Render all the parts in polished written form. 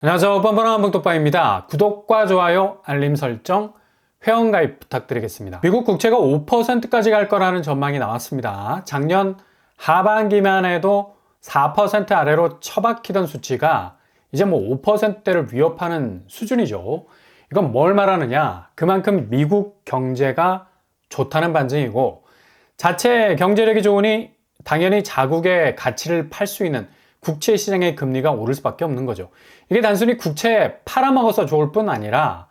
안녕하세요. 뻔뻔한 한봉톡방입니다. 구독과 좋아요, 알림 설정, 회원가입 부탁드리겠습니다. 미국 국채가 5%까지 갈 거라는 전망이 나왔습니다. 작년 하반기만 해도 4% 아래로 처박히던 수치가 이제 5%대를 위협하는 수준이죠. 이건 뭘 말하느냐? 그만큼 미국 경제가 좋다는 반증이고, 자체 경제력이 좋으니 당연히 자국의 가치를 팔 수 있는 국채 시장의 금리가 오를 수밖에 없는 거죠. 이게 단순히 국채 팔아먹어서 좋을 뿐 아니라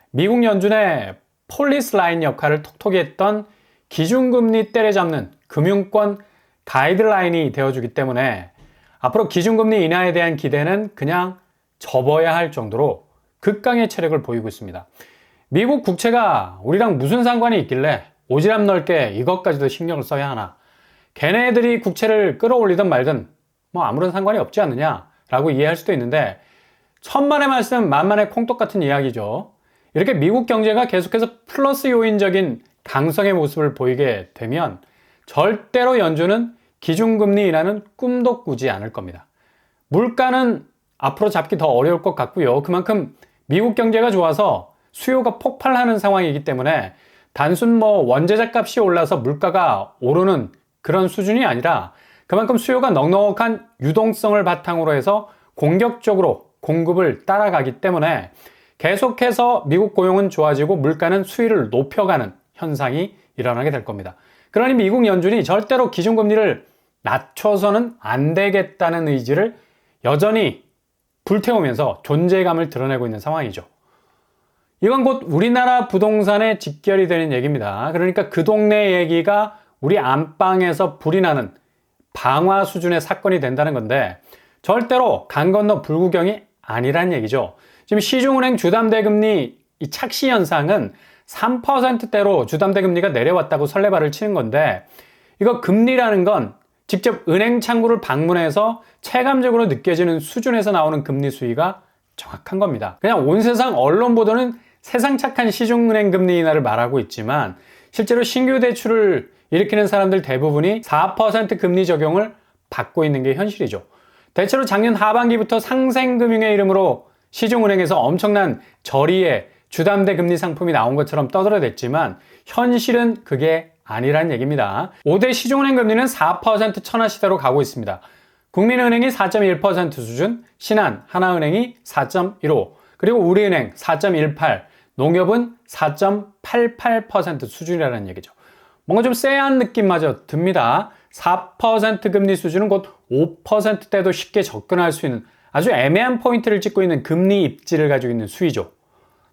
미국 연준의 폴리스 라인 역할을 톡톡히 했던 기준금리 때려잡는 금융권 가이드라인이 되어주기 때문에 앞으로 기준금리 인하에 대한 기대는 그냥 접어야 할 정도로 극강의 체력을 보이고 있습니다. 미국 국채가 우리랑 무슨 상관이 있길래 오지랖 넓게 이것까지도 신경을 써야 하나? 걔네들이 국채를 끌어올리든 말든 아무런 상관이 없지 않느냐라고 이해할 수도 있는데, 천만의 말씀 만만의 콩떡 같은 이야기죠. 이렇게 미국 경제가 계속해서 플러스 요인적인 강성의 모습을 보이게 되면 절대로 연준은 기준금리 인하는 꿈도 꾸지 않을 겁니다. 물가는 앞으로 잡기 더 어려울 것 같고요. 그만큼 미국 경제가 좋아서 수요가 폭발하는 상황이기 때문에 단순 원재료 값이 올라서 물가가 오르는 그런 수준이 아니라 그만큼 수요가 넉넉한 유동성을 바탕으로 해서 공격적으로 공급을 따라가기 때문에 계속해서 미국 고용은 좋아지고 물가는 수위를 높여가는 현상이 일어나게 될 겁니다. 그러니 미국 연준이 절대로 기준금리를 낮춰서는 안 되겠다는 의지를 여전히 불태우면서 존재감을 드러내고 있는 상황이죠. 이건 곧 우리나라 부동산에 직결이 되는 얘기입니다. 그러니까 그 동네 얘기가 우리 안방에서 불이 나는 방화 수준의 사건이 된다는 건데, 절대로 강 건너 불구경이 아니란 얘기죠. 지금 시중은행 주담대금리 이 착시 현상은 3%대로 주담대금리가 내려왔다고 설레발을 치는 건데, 이거 금리라는 건 직접 은행 창구를 방문해서 체감적으로 느껴지는 수준에서 나오는 금리 수위가 정확한 겁니다. 그냥 온 세상 언론 보도는 세상 착한 시중은행 금리 인하를 말하고 있지만, 실제로 신규 대출을 일으키는 사람들 대부분이 4% 금리 적용을 받고 있는 게 현실이죠. 대체로 작년 하반기부터 상생금융의 이름으로 시중은행에서 엄청난 저리의 주담대 금리 상품이 나온 것처럼 떠들어댔지만 현실은 그게 아니란 얘기입니다. 5대 시중은행 금리는 4% 천하 시대로 가고 있습니다. 국민은행이 4.1% 수준, 신한, 하나은행이 4.15, 그리고 우리은행 4.18, 농협은 4.88% 수준이라는 얘기죠. 뭔가 좀 쎄한 느낌마저 듭니다. 4% 금리 수준은 곧 5%대도 쉽게 접근할 수 있는 아주 애매한 포인트를 찍고 있는 금리 입지를 가지고 있는 수위죠.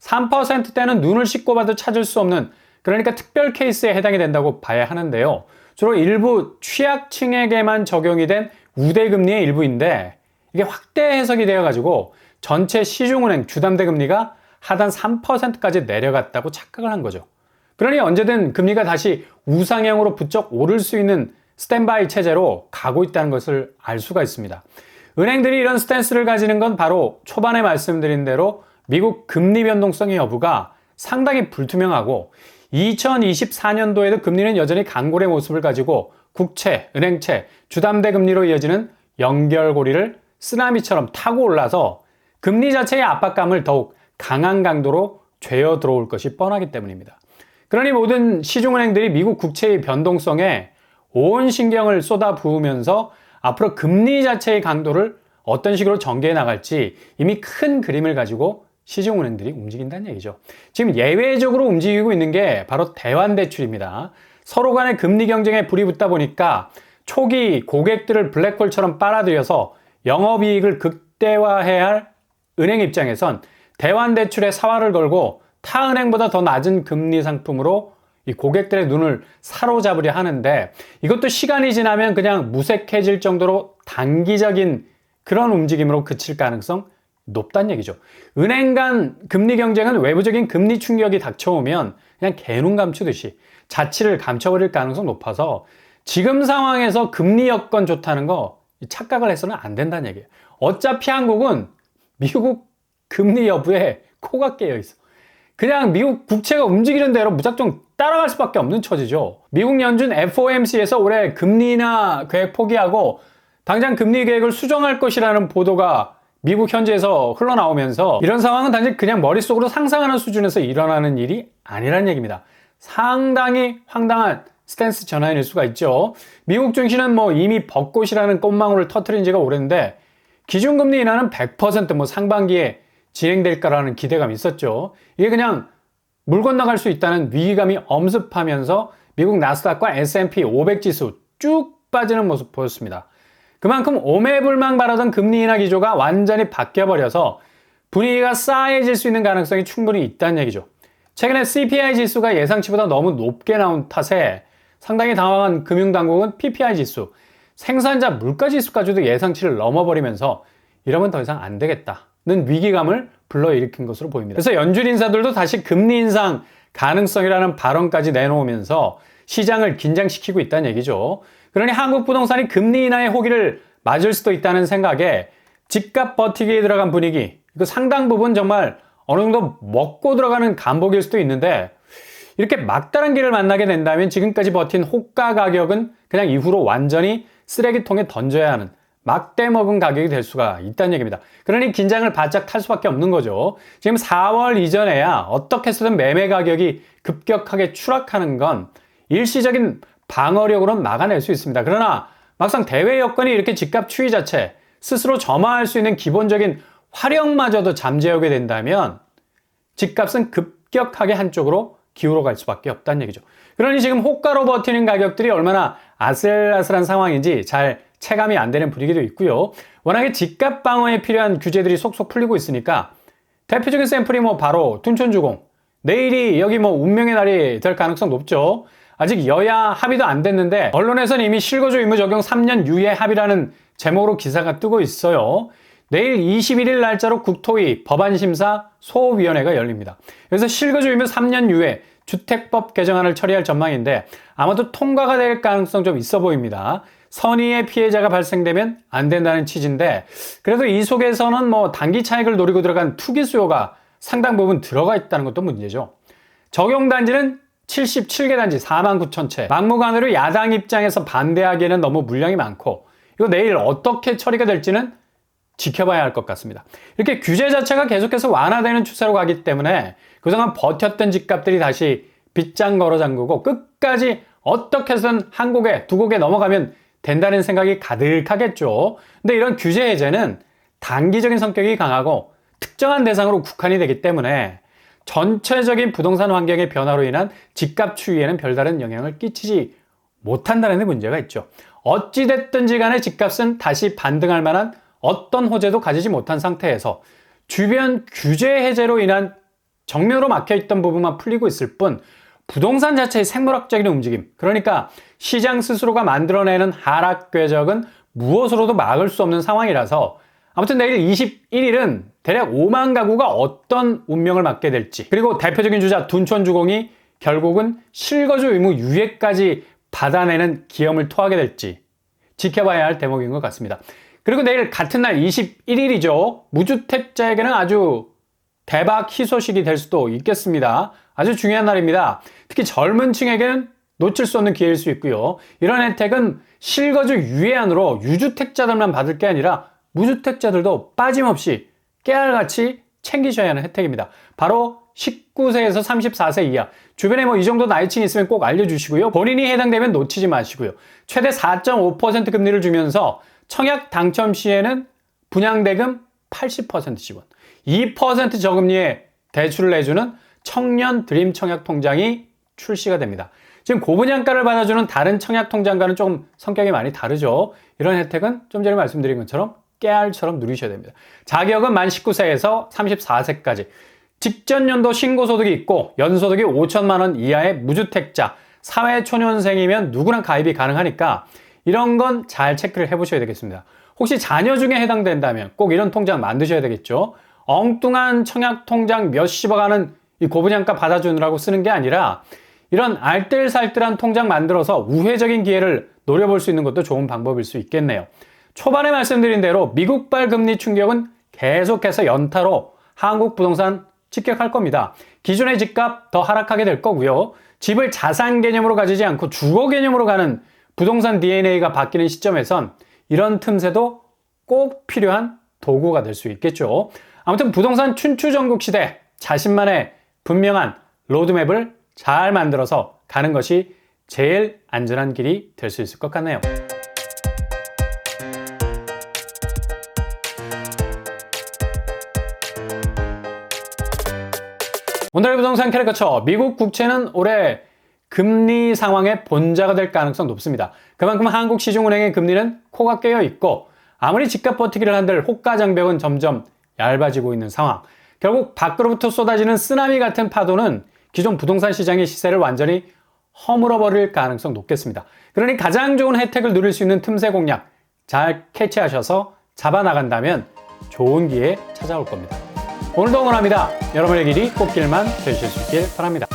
3%대는 눈을 씻고 봐도 찾을 수 없는, 그러니까 특별 케이스에 해당이 된다고 봐야 하는데요. 주로 일부 취약층에게만 적용이 된 우대금리의 일부인데, 이게 확대 해석이 되어가지고 전체 시중은행 주담대 금리가 하단 3%까지 내려갔다고 착각을 한 거죠. 그러니 언제든 금리가 다시 우상향으로 부쩍 오를 수 있는 스탠바이 체제로 가고 있다는 것을 알 수가 있습니다. 은행들이 이런 스탠스를 가지는 건 바로 초반에 말씀드린 대로 미국 금리 변동성의 여부가 상당히 불투명하고, 2024년도에도 금리는 여전히 강골의 모습을 가지고 국채, 은행채, 주담대 금리로 이어지는 연결고리를 쓰나미처럼 타고 올라서 금리 자체의 압박감을 더욱 강한 강도로 죄어 들어올 것이 뻔하기 때문입니다. 그러니 모든 시중은행들이 미국 국채의 변동성에 온 신경을 쏟아부으면서 앞으로 금리 자체의 강도를 어떤 식으로 전개해 나갈지 이미 큰 그림을 가지고 시중은행들이 움직인다는 얘기죠. 지금 예외적으로 움직이고 있는 게 바로 대환대출입니다. 서로 간의 금리 경쟁에 불이 붙다 보니까 초기 고객들을 블랙홀처럼 빨아들여서 영업이익을 극대화해야 할 은행 입장에선 대환대출에 사활을 걸고 타 은행보다 더 낮은 금리 상품으로 이 고객들의 눈을 사로잡으려 하는데, 이것도 시간이 지나면 그냥 무색해질 정도로 단기적인 그런 움직임으로 그칠 가능성 높다는 얘기죠. 은행 간 금리 경쟁은 외부적인 금리 충격이 닥쳐오면 그냥 개눈 감추듯이 자치를 감춰버릴 가능성 높아서 지금 상황에서 금리 여건 좋다는 거 착각을 해서는 안 된다는 얘기예요. 어차피 한국은 미국 금리 여부에 코가 깨어 있어. 그냥 미국 국채가 움직이는 대로 무작정 따라갈 수밖에 없는 처지죠. 미국 연준 FOMC에서 올해 금리 인하 계획 포기하고 당장 금리 계획을 수정할 것이라는 보도가 미국 현지에서 흘러나오면서 이런 상황은 단지 그냥 머릿속으로 상상하는 수준에서 일어나는 일이 아니라는 얘기입니다. 상당히 황당한 스탠스 전환일 수가 있죠. 미국 증시는 이미 벚꽃이라는 꽃망울을 터뜨린 지가 오랜데 기준금리 인하는 100% 상반기에 진행될까라는 기대감이 있었죠. 이게 그냥 물 건너갈 수 있다는 위기감이 엄습하면서 미국 나스닥과 S&P 500 지수 쭉 빠지는 모습 보였습니다. 그만큼 오매불망 바라던 금리 인하 기조가 완전히 바뀌어버려서 분위기가 싸해질 수 있는 가능성이 충분히 있다는 얘기죠. 최근에 CPI 지수가 예상치보다 너무 높게 나온 탓에 상당히 당황한 금융당국은 PPI 지수, 생산자 물가 지수까지도 예상치를 넘어버리면서 이러면 더 이상 안 되겠다는 위기감을 불러일으킨 것으로 보입니다. 그래서 연준 인사들도 다시 금리 인상 가능성이라는 발언까지 내놓으면서 시장을 긴장시키고 있다는 얘기죠. 그러니 한국 부동산이 금리 인하의 호기를 맞을 수도 있다는 생각에 집값 버티기에 들어간 분위기, 이거 상당 부분 정말 어느 정도 먹고 들어가는 간복일 수도 있는데 이렇게 막다른 길을 만나게 된다면 지금까지 버틴 호가 가격은 그냥 이후로 완전히 쓰레기통에 던져야 하는 막대 먹은 가격이 될 수가 있다는 얘기입니다. 그러니 긴장을 바짝 탈 수밖에 없는 거죠. 지금 4월 이전에야 어떻게 해서든 매매 가격이 급격하게 추락하는 건 일시적인 방어력으로는 막아낼 수 있습니다. 그러나 막상 대외 여건이 이렇게 집값 추이 자체 스스로 점화할 수 있는 기본적인 화력마저도 잠재우게 된다면 집값은 급격하게 한쪽으로 기울어갈 수밖에 없다는 얘기죠. 그러니 지금 호가로 버티는 가격들이 얼마나 아슬아슬한 상황인지 잘 체감이 안 되는 분위기도 있고요. 워낙에 집값 방어에 필요한 규제들이 속속 풀리고 있으니까 대표적인 샘플이 바로 둔촌주공. 내일이 여기 운명의 날이 될 가능성 높죠. 아직 여야 합의도 안 됐는데 언론에서는 이미 실거주 의무 적용 3년 유예 합의라는 제목으로 기사가 뜨고 있어요. 내일 21일 날짜로 국토위 법안심사 소위원회가 열립니다. 그래서 실거주 의무 3년 유예 주택법 개정안을 처리할 전망인데 아마도 통과가 될 가능성 좀 있어 보입니다. 선의의 피해자가 발생되면 안 된다는 취지인데 그래도 이 속에서는 단기 차익을 노리고 들어간 투기 수요가 상당 부분 들어가 있다는 것도 문제죠. 적용 단지는 77개 단지 49,000채. 막무가내로 야당 입장에서 반대하기에는 너무 물량이 많고 이거 내일 어떻게 처리가 될지는 지켜봐야 할 것 같습니다. 이렇게 규제 자체가 계속해서 완화되는 추세로 가기 때문에 그동안 버텼던 집값들이 다시 빗장 걸어 잠그고 끝까지 어떻게 해서든 한 곡에 두 곡에 넘어가면 된다는 생각이 가득하겠죠. 근데 이런 규제 해제는 단기적인 성격이 강하고 특정한 대상으로 국한이 되기 때문에 전체적인 부동산 환경의 변화로 인한 집값 추이에는 별다른 영향을 끼치지 못한다는 데 문제가 있죠. 어찌됐든지 간에 집값은 다시 반등할 만한 어떤 호재도 가지지 못한 상태에서 주변 규제 해제로 인한 정면으로 막혀있던 부분만 풀리고 있을 뿐 부동산 자체의 생물학적인 움직임, 그러니까 시장 스스로가 만들어내는 하락 궤적은 무엇으로도 막을 수 없는 상황이라서 아무튼 내일 21일은 대략 5만 가구가 어떤 운명을 맞게 될지, 그리고 대표적인 주자 둔촌주공이 결국은 실거주 의무 유예까지 받아내는 기염을 토하게 될지 지켜봐야 할 대목인 것 같습니다. 그리고 내일 같은 날 21일이죠. 무주택자에게는 아주 대박 희소식이 될 수도 있겠습니다. 아주 중요한 날입니다. 특히 젊은 층에게는 놓칠 수 없는 기회일 수 있고요. 이런 혜택은 실거주 유예안으로 유주택자들만 받을 게 아니라 무주택자들도 빠짐없이 깨알같이 챙기셔야 하는 혜택입니다. 바로 19세에서 34세 이하, 주변에 이 정도 나이층이 있으면 꼭 알려주시고요. 본인이 해당되면 놓치지 마시고요. 최대 4.5% 금리를 주면서 청약 당첨 시에는 분양대금 80% 지원, 2% 저금리에 대출을 내주는 청년 드림 청약 통장이 출시가 됩니다. 지금 고분양가를 받아주는 다른 청약 통장과는 좀 성격이 많이 다르죠. 이런 혜택은 좀 전에 말씀드린 것처럼 깨알처럼 누리셔야 됩니다. 자격은 만 19세에서 34세까지, 직전 연도 신고소득이 있고 연소득이 5천만 원 이하의 무주택자, 사회초년생이면 누구나 가입이 가능하니까 이런 건 잘 체크를 해보셔야 되겠습니다. 혹시 자녀 중에 해당된다면 꼭 이런 통장 만드셔야 되겠죠. 엉뚱한 청약 통장 몇십억 하는 이 고분양가 받아주느라고 쓰는 게 아니라 이런 알뜰살뜰한 통장 만들어서 우회적인 기회를 노려볼 수 있는 것도 좋은 방법일 수 있겠네요. 초반에 말씀드린 대로 미국발 금리 충격은 계속해서 연타로 한국 부동산 직격할 겁니다. 기존의 집값 더 하락하게 될 거고요. 집을 자산 개념으로 가지지 않고 주거 개념으로 가는 부동산 DNA가 바뀌는 시점에선 이런 틈새도 꼭 필요한 도구가 될 수 있겠죠. 아무튼 부동산 춘추전국 시대 자신만의 분명한 로드맵을 잘 만들어서 가는 것이 제일 안전한 길이 될 수 있을 것 같네요. 오늘의 부동산 캐릭터처, 미국 국채는 올해 금리 상황의 본자가 될 가능성 높습니다. 그만큼 한국 시중은행의 금리는 코가 깨어 있고 아무리 집값 버티기를 한들 호가장벽은 점점 얇아지고 있는 상황. 결국 밖으로부터 쏟아지는 쓰나미 같은 파도는 기존 부동산 시장의 시세를 완전히 허물어버릴 가능성 높겠습니다. 그러니 가장 좋은 혜택을 누릴 수 있는 틈새 공략 잘 캐치하셔서 잡아나간다면 좋은 기회 찾아올 겁니다. 오늘도 응원합니다. 여러분의 길이 꽃길만 되실 수 있길 바랍니다.